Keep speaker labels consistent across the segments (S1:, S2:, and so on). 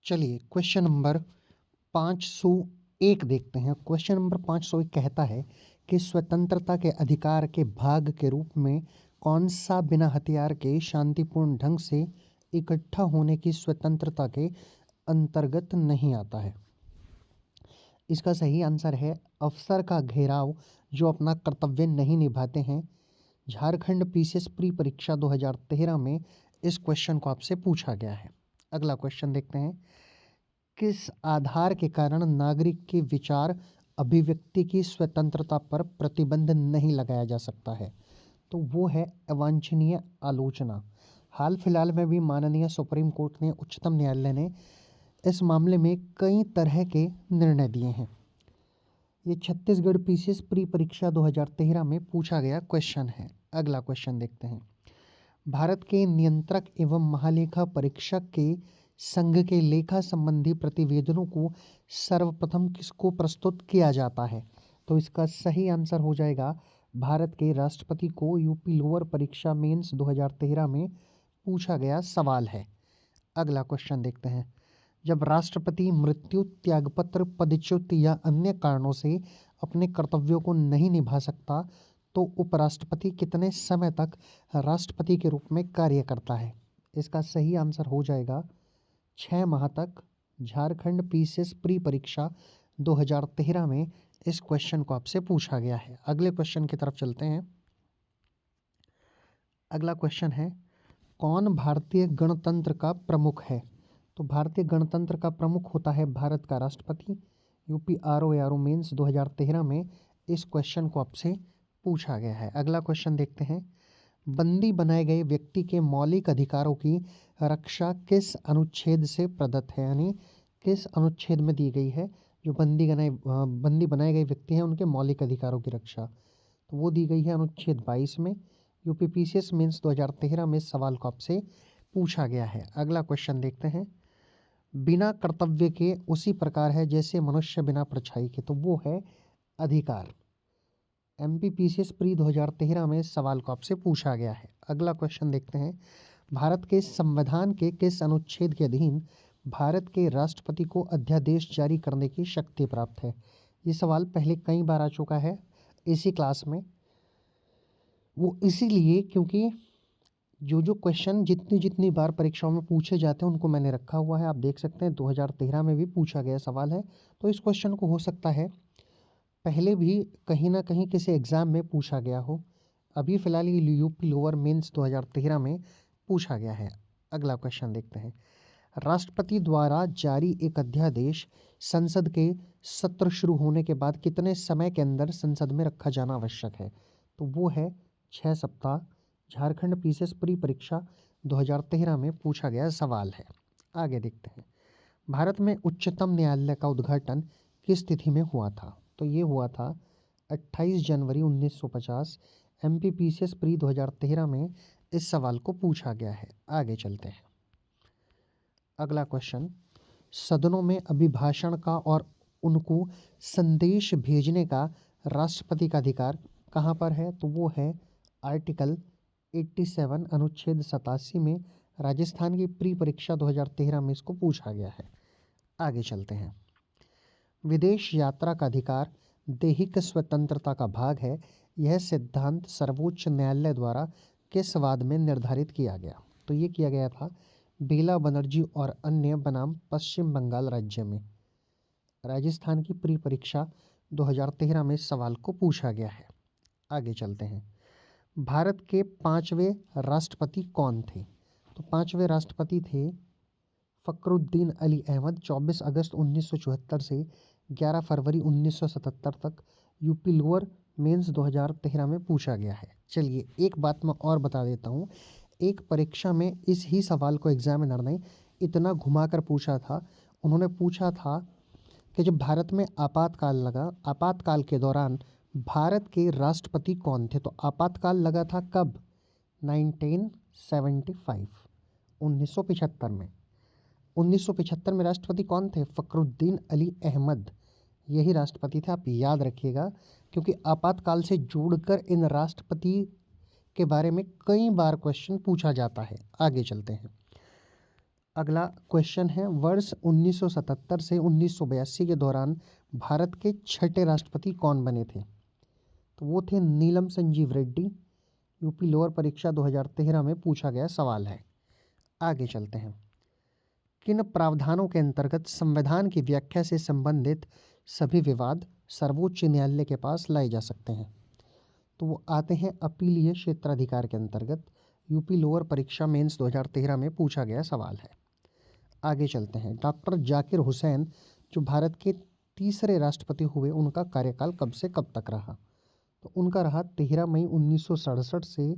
S1: चलिए question number 501 देखते हैं। क्वेश्चन नंबर 501 कहता है कि स्वतंत्रता के अधिकार के भाग के रूप में कौन सा बिना हथियार के शांतिपूर्ण ढंग से इकट्ठा होने की स्वतंत्रता के अंतर्गत नहीं आता है। इसका सही आंसर है अफसर का घेराव जो अपना कर्तव्य नहीं निभाते हैं। झारखंड पीसीएस प्री परीक्षा 2013 में इस क्वेश्चन को आपसे पूछा गया है। अगला क्वेश्चन देखते हैं। किस आधार के कारण नागरिक के विचार अभिव्यक्ति की स्वतंत्रता पर प्रतिबंध नहीं लगाया जा सकता है? तो वो है अवांछनीय आलोचना। हाल फिलहाल में भी माननीय सुप्रीम कोर्ट ने, उच्चतम न्यायालय ने इस मामले में कई तरह के निर्णय दिए हैं। ये छत्तीसगढ़ पीसीएस प्री परीक्षा 2013 में पूछा गया क्वेश्चन है। अगला क्वेश्चन देखते हैं। भारत के नियंत्रक एवं महालेखा परीक्षक के संघ के लेखा संबंधी प्रतिवेदनों को सर्वप्रथम किसको प्रस्तुत किया जाता है? तो इसका सही आंसर हो जाएगा भारत के राष्ट्रपति को। यूपी लोअर परीक्षा मेंस 2013 में पूछा गया सवाल है। अगला क्वेश्चन देखते हैं। जब राष्ट्रपति मृत्यु, त्यागपत्र, पदच्युत या अन्य कारणों से अपने कर्तव्यों को नहीं निभा सकता तो उपराष्ट्रपति कितने समय तक राष्ट्रपति के रूप में कार्य करता है? इसका सही आंसर हो जाएगा 6 माह तक। झारखंड पीसीएस प्री परीक्षा 2013 में इस क्वेश्चन को आपसे पूछा गया है। अगले क्वेश्चन की तरफ चलते हैं। अगला क्वेश्चन है, कौन भारतीय गणतंत्र का प्रमुख है? तो भारतीय गणतंत्र का प्रमुख होता है भारत का राष्ट्रपति। यूपी आरओ मेंस 2013 में इस क्वेश्चन को आपसे पूछा गया है। अगला क्वेश्चन देखते हैं। बंदी बनाए गए व्यक्ति के मौलिक अधिकारों की रक्षा किस अनुच्छेद से प्रदत्त है? यानी किस अनुच्छेद में दी गई है जो बंदी बनाए गए व्यक्ति हैं उनके मौलिक अधिकारों की रक्षा? तो वो दी गई है अनुच्छेद 22 में। यूपी पीसीएस मेंस 2013 में सवाल को आपसे पूछा गया है। अगला क्वेश्चन देखते हैं। बिना कर्तव्य के उसी प्रकार है जैसे मनुष्य बिना परछाई के, तो वो है अधिकार। एमपी पीसीएस प्री 2013 में सवाल को आपसे पूछा गया है। अगला क्वेश्चन देखते हैं। भारत के संविधान के किस अनुच्छेद के अधीन भारत के राष्ट्रपति को अध्यादेश जारी करने की शक्ति प्राप्त है? ये सवाल पहले कई बार आ चुका है इसी क्लास में। वो इसीलिए क्योंकि जो क्वेश्चन जितनी बार परीक्षाओं में पूछे जाते हैं उनको मैंने रखा हुआ है। आप देख सकते हैं 2013 में भी पूछा गया सवाल है। तो इस क्वेश्चन को हो सकता है पहले भी कहीं ना कहीं किसी एग्ज़ाम में पूछा गया हो। अभी फ़िलहाल ये यूपी लोअर मेंस 2013 में पूछा गया है। अगला क्वेश्चन देखते हैं। राष्ट्रपति द्वारा जारी एक अध्यादेश संसद के सत्र शुरू होने के बाद कितने समय के अंदर संसद में रखा जाना आवश्यक है? तो वो है 6 सप्ताह। झारखंड पीसीएस प्री परीक्षा 2013 में पूछा गया सवाल है। आगे देखते हैं। भारत में उच्चतम न्यायालय का उद्घाटन किस तिथि में हुआ था? तो ये हुआ था 28 जनवरी 1950। एमपी पीसीएस प्री 2013 में इस सवाल को पूछा गया है। आगे चलते हैं। अगला क्वेश्चन, सदनों में अभिभाषण का और उनको संदेश भेजने का राष्ट्रपति का अधिकार कहाँ पर है? तो वो है आर्टिकल 87 अनुच्छेद 87 में। राजस्थान की प्री परीक्षा 2013 में इसको पूछा गया है। आगे चलते हैं। विदेश यात्रा का अधिकार दैहिक स्वतंत्रता का भाग है। यह सिद्धांत सर्वोच्च न्यायालय द्वारा किस वाद में निर्धारित किया गया? तो ये किया गया था बेला बनर्जी और अन्य बनाम पश्चिम बंगाल राज्य में। राजस्थान की प्री परीक्षा 2013 में इस सवाल को पूछा गया है। आगे चलते हैं। भारत के 5वें राष्ट्रपति कौन थे? तो 5वें राष्ट्रपति थे फ़खरुद्दीन अली अहमद। 24 अगस्त 1974 से 11 फरवरी 1977 तक। यूपी लोअर मेंस 2013 में पूछा गया है। चलिए एक बात मैं और बता देता हूँ। एक परीक्षा में इस ही सवाल को एग्जामिनर ने इतना घुमाकर पूछा था। उन्होंने पूछा था कि जब भारत में आपातकाल लगा, आपातकाल के दौरान भारत के राष्ट्रपति कौन थे? तो आपातकाल लगा था कब? 1975, 1975 में। 1975 में राष्ट्रपति कौन थे? फ़खरुद्दीन अली अहमद, यही राष्ट्रपति थे। आप याद रखिएगा क्योंकि आपातकाल से जोड़कर इन राष्ट्रपति के बारे में कई बार क्वेश्चन पूछा जाता है। आगे चलते हैं। अगला क्वेश्चन है, वर्ष 1977 से 1982 के दौरान भारत के छठे राष्ट्रपति कौन बने थे? तो वो थे नीलम संजीव रेड्डी। यूपी लोअर परीक्षा 2013 में पूछा गया सवाल है। आगे चलते हैं। किन प्रावधानों के अंतर्गत संविधान की व्याख्या से संबंधित सभी विवाद सर्वोच्च न्यायालय के पास लाए जा सकते हैं? तो वो आते हैं अपीलीय क्षेत्राधिकार के अंतर्गत। यूपी लोअर परीक्षा मेंस 2013 में पूछा गया सवाल है। आगे चलते हैं। डॉक्टर जाकिर हुसैन जो भारत के तीसरे राष्ट्रपति हुए, उनका कार्यकाल कब से कब तक रहा? तो उनका रहा 13 मई 1967 से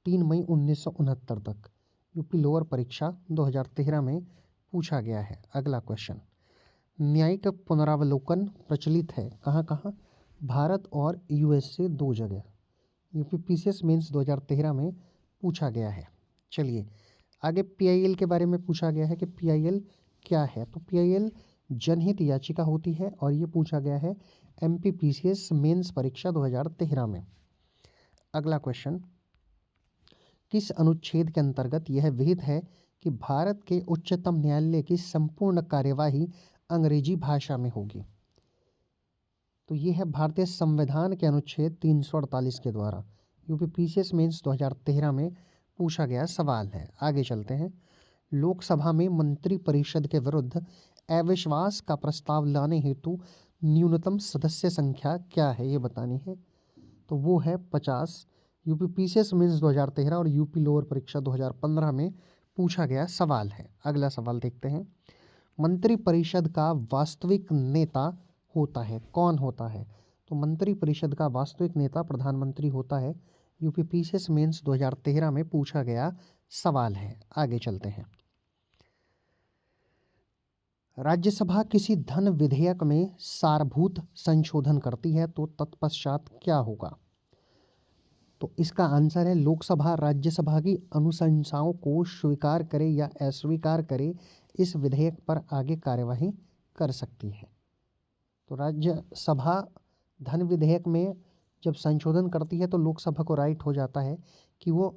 S1: 3 मई 1969 तक। यूपी लोअर परीक्षा 2013 में पूछा गया है। अगला क्वेश्चन, न्यायिक पुनरावलोकन प्रचलित है कहाँ कहाँ? भारत और यूएस से 2 जगह। यूपी पीसीएस मेंस 2013 में पूछा गया है। चलिए आगे पीआईएल के बारे में पूछा गया है कि पीआईएल क्या है? तो पीआईएल जनहित याचिका होती है और ये पूछा गया है एमपी पीसीएस मेंस परीक्षा 2013 में। अगला क्वेश्चन, किस अनुच्छेद के अंतर्गत यह विहित है कि भारत के उच्चतम न्यायालय की संपूर्ण कार्यवाही अंग्रेजी भाषा में होगी? तो ये है भारतीय संविधान के अनुच्छेद 348 के द्वारा। यूपी पीसीएस मेंस 2013 में पूछा गया सवाल है। आगे चलते हैं। लोकसभा में मंत्रिपरिषद के विरुद्ध अविश्वास का प्रस्ताव लाने हेतु न्यूनतम सदस्य संख्या क्या है, ये बतानी है। तो वो है 50। यूपी पीसीएस मेंस 2013 और यूपी लोअर परीक्षा 2015 में पूछा गया सवाल है। अगला सवाल देखते हैं। मंत्रिपरिषद का वास्तविक नेता होता है, कौन होता है? तो मंत्रिपरिषद का वास्तविक नेता प्रधानमंत्री होता है। यूपी पीसीएस मेंस 2013 में पूछा गया सवाल है। आगे चलते हैं। राज्यसभा किसी धन विधेयक में सारभूत संशोधन करती है तो तत्पश्चात क्या होगा? तो इसका आंसर है लोकसभा राज्यसभा की अनुशंसाओं को स्वीकार करे या अस्वीकार करे, इस विधेयक पर आगे कार्यवाही कर सकती है। तो राज्यसभा धन विधेयक में जब संशोधन करती है तो लोकसभा को राइट हो जाता है कि वो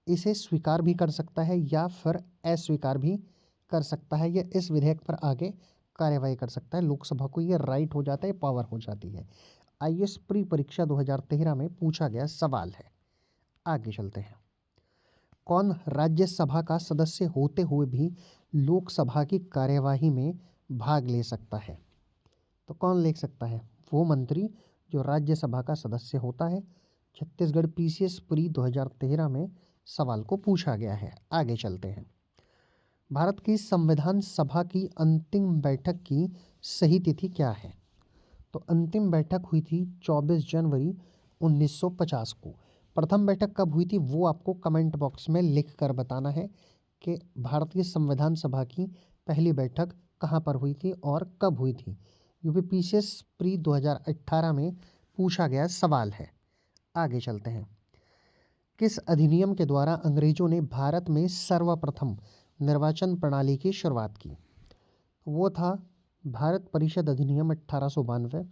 S1: इसे स्वीकार भी कर सकता है या फिर अस्वीकार भी कर सकता है, या इस विधेयक पर आगे कार्यवाही कर सकता है। लोकसभा को ये राइट हो जाता है, पावर हो जाती है। आईएएस प्री परीक्षा 2013 में पूछा गया सवाल है। आगे चलते हैं। कौन राज्यसभा का सदस्य होते हुए भी लोकसभा की कार्यवाही में भाग ले सकता है? तो कौन ले सकता है? वो मंत्री जो राज्यसभा का सदस्य होता है। छत्तीसगढ़ पीसीएस प्री 2013 में सवाल को पूछा गया है। आगे चलते हैं। भारत की संविधान सभा की अंतिम बैठक की सही तिथि क्या है? तो अंतिम बैठक हुई थी 24 जनवरी 1950 को। प्रथम बैठक कब हुई थी वो आपको कमेंट बॉक्स में लिख कर बताना है कि भारतीय संविधान सभा की पहली बैठक कहाँ पर हुई थी और कब हुई थी। यूपी पीसीएस प्री 2018 में पूछा गया सवाल है। आगे चलते हैं। किस अधिनियम के द्वारा अंग्रेजों ने भारत में सर्वप्रथम निर्वाचन प्रणाली की शुरुआत की? वो था भारत परिषद अधिनियम 1892।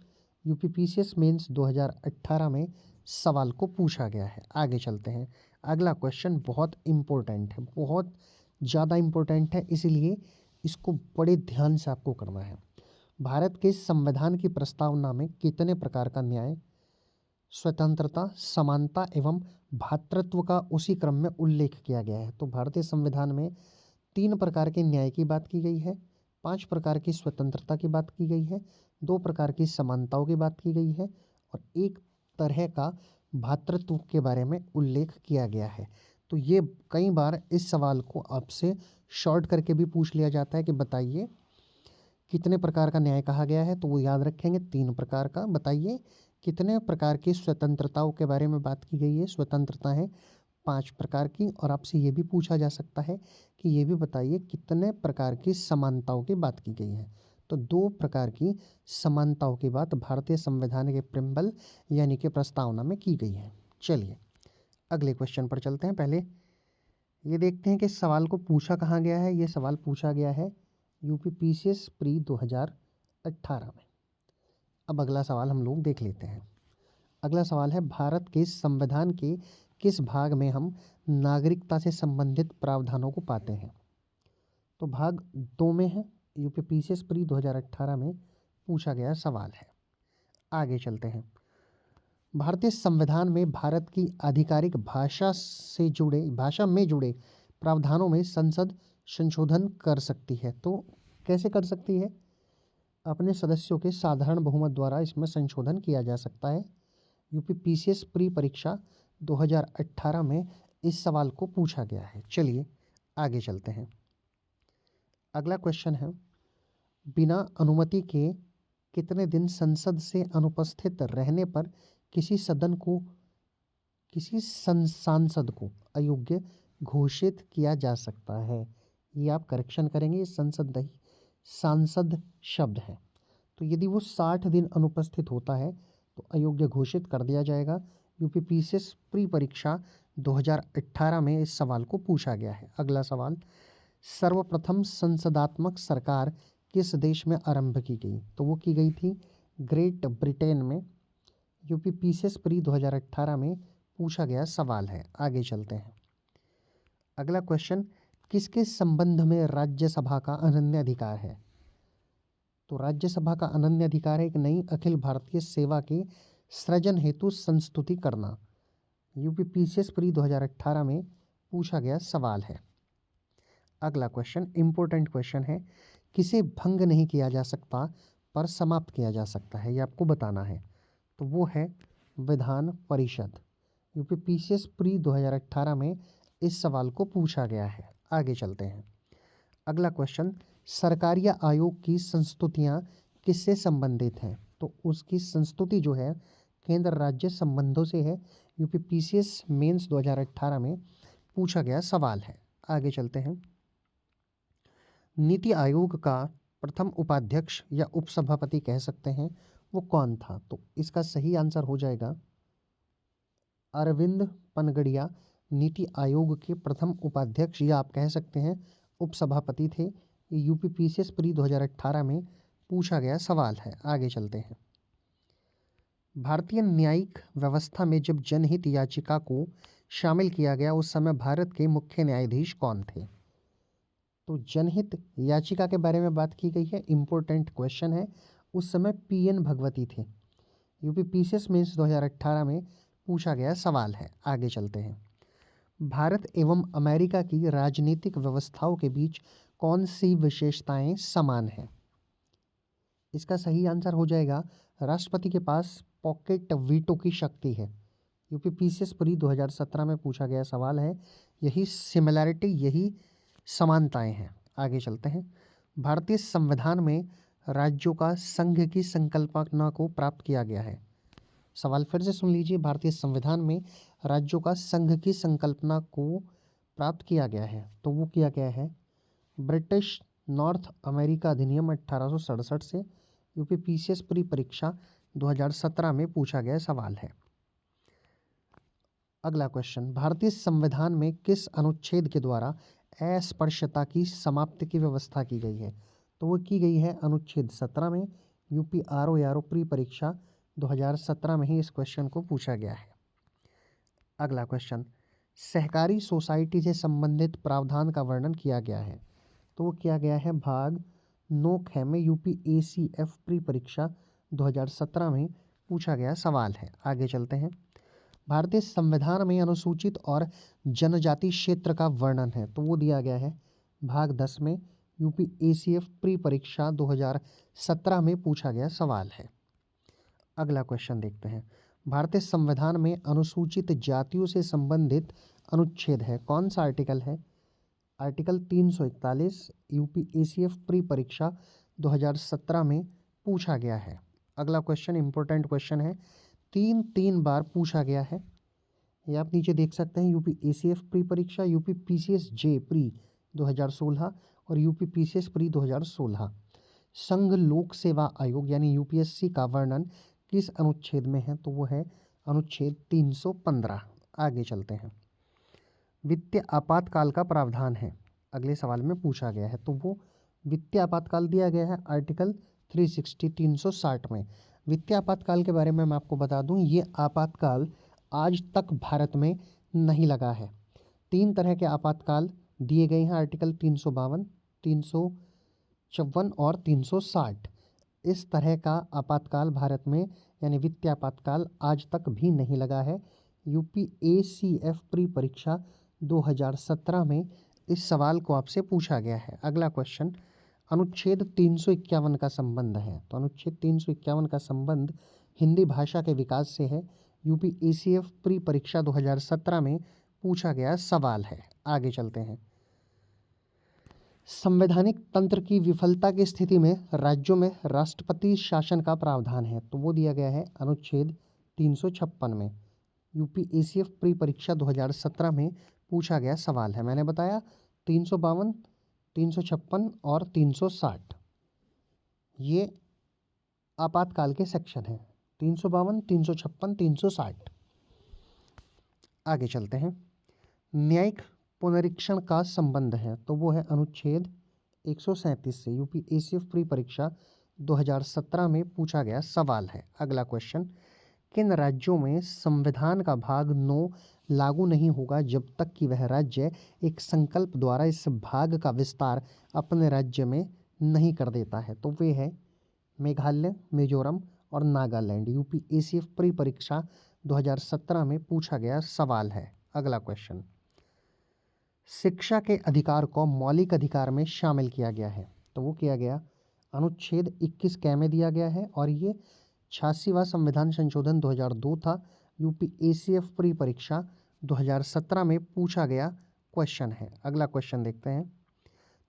S1: यूपी पीसीएस मेंस 2018 में सवाल को पूछा गया है। आगे चलते हैं। अगला क्वेश्चन बहुत इम्पोर्टेंट है, बहुत ज़्यादा इम्पोर्टेंट है, इसीलिए इसको बड़े ध्यान से आपको करना है। भारत के संविधान की प्रस्तावना में कितने प्रकार का न्याय, स्वतंत्रता, समानता एवं भ्रातृत्व का उसी क्रम में उल्लेख किया गया है? तो भारतीय संविधान में 3 प्रकार के न्याय की बात की गई है, 5 प्रकार की स्वतंत्रता की बात की गई है, 2 प्रकार की समानताओं की बात की गई है और 1 तरह का भ्रातृत्व के बारे में उल्लेख किया गया है। तो ये कई बार इस सवाल को आपसे शॉर्ट करके भी पूछ लिया जाता है कि बताइए कितने प्रकार का न्याय कहा गया है? तो वो याद रखेंगे 3 प्रकार का। बताइए कितने प्रकार की स्वतंत्रताओं के बारे में बात की गई है? स्वतंत्रता है 5 प्रकार की। और आपसे ये भी पूछा जा सकता है कि ये भी बताइए कितने प्रकार की समानताओं की बात की गई है? तो 2 प्रकार की समानताओं की बात भारतीय संविधान के प्रिम्बल यानी कि प्रस्तावना में की गई है। चलिए अगले क्वेश्चन पर चलते हैं। पहले ये देखते हैं कि सवाल को पूछा कहाँ गया है। ये सवाल पूछा गया है यूपी पीसीएस प्री 2018 में। अब अगला सवाल हम लोग देख लेते हैं। अगला सवाल है, भारत के संविधान के किस भाग में हम नागरिकता से संबंधित प्रावधानों को पाते हैं? तो भाग 2 में है, यूपी पीसीएस प्री 2018 में पूछा गया सवाल है। आगे चलते हैं। भारतीय संविधान में भारत की आधिकारिक भाषा में जुड़े प्रावधानों में संसद संशोधन कर सकती है। तो कैसे कर सकती है? अपने सदस्यों के साधारण बहुमत द्वारा इसमें संशोधन किया जा सकता है। यूपी पीसीएस प्री परीक्षा 2018 में इस सवाल को पूछा गया है। चलिए आगे चलते हैं। अगला क्वेश्चन है, बिना अनुमति के कितने दिन संसद से अनुपस्थित रहने पर किसी सांसद को अयोग्य घोषित किया जा सकता है? ये आप करेक्शन करेंगे, ये सांसद शब्द है। तो यदि वो 60 दिन अनुपस्थित होता है तो अयोग्य घोषित कर दिया जाएगा। यूपी पीसीएस प्री परीक्षा 2018 में इस सवाल को पूछा गया है। अगला सवाल, सर्वप्रथम संसदात्मक सरकार किस देश में आरंभ की गई? तो वो की गई थी ग्रेट ब्रिटेन में। यूपी पीसीएस प्री 2018 में पूछा गया सवाल है। आगे चलते हैं। अगला क्वेश्चन, किसके संबंध में राज्यसभा का अनन्य अधिकार है? तो राज्यसभा का अनन्य अधिकार है एक नई अखिल भारतीय सेवा के सृजन हेतु संस्तुति करना। यूपी पीसीएस प्री 2018 में पूछा गया सवाल है। अगला क्वेश्चन इंपॉर्टेंट क्वेश्चन है, किसे भंग नहीं किया जा सकता पर समाप्त किया जा सकता है, ये आपको बताना है। तो वो है Vidhan Parishad. UP PCS pre 2018 में इस सवाल को पूछा गया है। आगे चलते हैं। अगला क्वेश्चन, सरकारीय आयोग की संस्तुतियां किससे संबंधित हैं? तो उसकी संस्तुति जो है केंद्र राज्य संबंधों से है। यूपी पीसीएस मेंस 2018 में पूछा गया सवाल है। आगे चलते हैं। नीति आयोग का प्रथम उपाध्यक्ष या उपसभापति कह सकते हैं, वो कौन था? तो इसका सही आंसर हो जाएगा अरविंद पनगड़िया नीति आयोग के प्रथम उपाध्यक्ष या आप कह सकते हैं उपसभापति थे। ये यूपी पीसीएस प्री 2018 में पूछा गया सवाल है। आगे चलते हैं। भारतीय न्यायिक व्यवस्था में जब जनहित याचिका को शामिल किया गया उस समय भारत के मुख्य न्यायाधीश कौन थे? तो जनहित याचिका के बारे में बात की गई है, इंपॉर्टेंट क्वेश्चन है। उस समय पीएन भगवती थे। यूपी पीसीएस मेंस 2018 में पूछा गया सवाल है। आगे चलते हैं। भारत एवं अमेरिका की राजनीतिक व्यवस्थाओं के बीच कौन सी विशेषताएं समान हैं? इसका सही आंसर हो जाएगा राष्ट्रपति के पास पॉकेट वीटो की शक्ति है। यूपी पीसीएस प्री 2017 में पूछा गया सवाल है। यही सिमिलैरिटी, यही समानताएं हैं। आगे चलते हैं। भारतीय संविधान में राज्यों का संघ की संकल्पना को प्राप्त किया गया है। सवाल फिर से सुन लीजिए, भारतीय संविधान में राज्यों का संघ की संकल्पना को प्राप्त किया गया है। तो वो किया गया है ब्रिटिश नॉर्थ अमेरिका अधिनियम 1867 से। यूपी पीसीएस प्री परीक्षा 2017 में पूछा गया सवाल है। अगला क्वेश्चन, भारतीय संविधान में किस अनुच्छेद के द्वारा अस्पृश्यता की समाप्ति की व्यवस्था की गई है? तो वो की गई है अनुच्छेद 17 में। यूपी आरओ प्री परीक्षा 2017 में ही इस क्वेश्चन को पूछा गया है। अगला क्वेश्चन, सहकारी सोसाइटी से संबंधित प्रावधान का वर्णन किया गया है। तो वो किया गया है भाग 9 में। यूपी एसीएफ प्री परीक्षा 2017 में पूछा गया सवाल है। आगे चलते हैं। भारतीय संविधान में अनुसूचित और जनजाति क्षेत्र का वर्णन है। तो वो दिया गया है भाग 10 में। यूपी एसीएफ प्री परीक्षा 2017 में पूछा गया सवाल है। अगला क्वेश्चन देखते हैं। भारतीय संविधान में अनुसूचित जातियों से संबंधित अनुच्छेद है, कौन सा आर्टिकल है? आर्टिकल 341। यूपी एसीएफ प्री परीक्षा 2017 में पूछा गया है। अगला क्वेश्चन इंपॉर्टेंट क्वेश्चन है, तीन बार पूछा गया है। ये आप नीचे देख सकते हैं। यूपी एसीएफ प्री परीक्षा, यूपी पीसीएस जे प्री 2016 और यूपी पीसीएस प्री 2016। संघ लोक सेवा आयोग यानी यूपीएससी का वर्णन किस अनुच्छेद में है? तो वो है अनुच्छेद 315। आगे चलते हैं। वित्तीय आपातकाल का प्रावधान है, अगले सवाल में पूछा गया है। तो वो वित्तीय आपातकाल दिया गया है आर्टिकल 360 में। वित्तीय आपातकाल के बारे में मैं आपको बता दूं, ये आपातकाल आज तक भारत में नहीं लगा है। 3 तरह के आपातकाल दिए गए हैं आर्टिकल 352, 354 और 360। इस तरह का आपातकाल भारत में यानी वित्तीय आपातकाल आज तक भी नहीं लगा है। यूपीएसीएफ प्री परीक्षा 2017 में इस सवाल को आपसे पूछा गया है। अगला क्वेश्चन, अनुच्छेद 351 का संबंध है। तो अनुच्छेद 351 का संबंध हिंदी भाषा के विकास से है। यूपीएसीएफ प्री परीक्षा 2017 में पूछा गया सवाल है। आगे चलते हैं। संवैधानिक तंत्र की विफलता की स्थिति में राज्यों में राष्ट्रपति शासन का प्रावधान है। तो वो दिया गया है अनुच्छेद 356 में। यूपीएसीएफ प्री परीक्षा 2017 में पूछा गया सवाल है। मैंने बताया 352, 356 और 360 ये आपातकाल के सेक्शन हैं। 352, 356, 360। आगे चलते हैं। न्यायिक पुनरीक्षण का संबंध है। तो वो है अनुच्छेद 137 से। यूपीएसीएफ प्री परीक्षा 2017 में पूछा गया सवाल है। अगला क्वेश्चन, किन राज्यों में संविधान का भाग 9 लागू नहीं होगा जब तक कि वह राज्य एक संकल्प द्वारा इस भाग का विस्तार अपने राज्य में नहीं कर देता है। तो वे है मेघालय, मिजोरम और नागालैंड। यूपीएसीएफ प्री परीक्षा 2017 में पूछा गया सवाल है। अगला क्वेश्चन, शिक्षा के अधिकार को मौलिक अधिकार में शामिल किया गया है। तो वो किया गया अनुच्छेद 21 कै में दिया गया है और ये 86वां संविधान संशोधन 2002 था। यूपीएसीएफ प्री परीक्षा 2017 में पूछा गया क्वेश्चन है। अगला क्वेश्चन देखते हैं।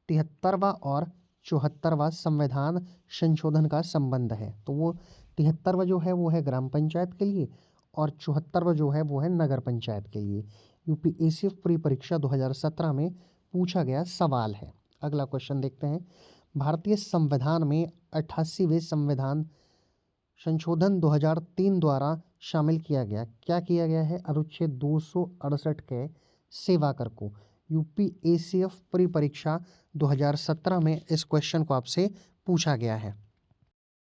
S1: 73वां और 74वां संविधान संशोधन का संबंध है। तो वो 73वां जो है वो है ग्राम पंचायत के लिए और 74वां जो है वो है नगर पंचायत के लिए। यूपीएसीएफ प्री परीक्षा 2017 में पूछा गया सवाल है। अगला क्वेश्चन देखते हैं। भारतीय संविधान में 88वें संविधान संशोधन 2003 द्वारा शामिल किया गया, क्या किया गया है? अनुच्छेद 268 के सेवा कर को। यूपीएसीएफ प्री परीक्षा 2017 में इस क्वेश्चन को आपसे पूछा गया है।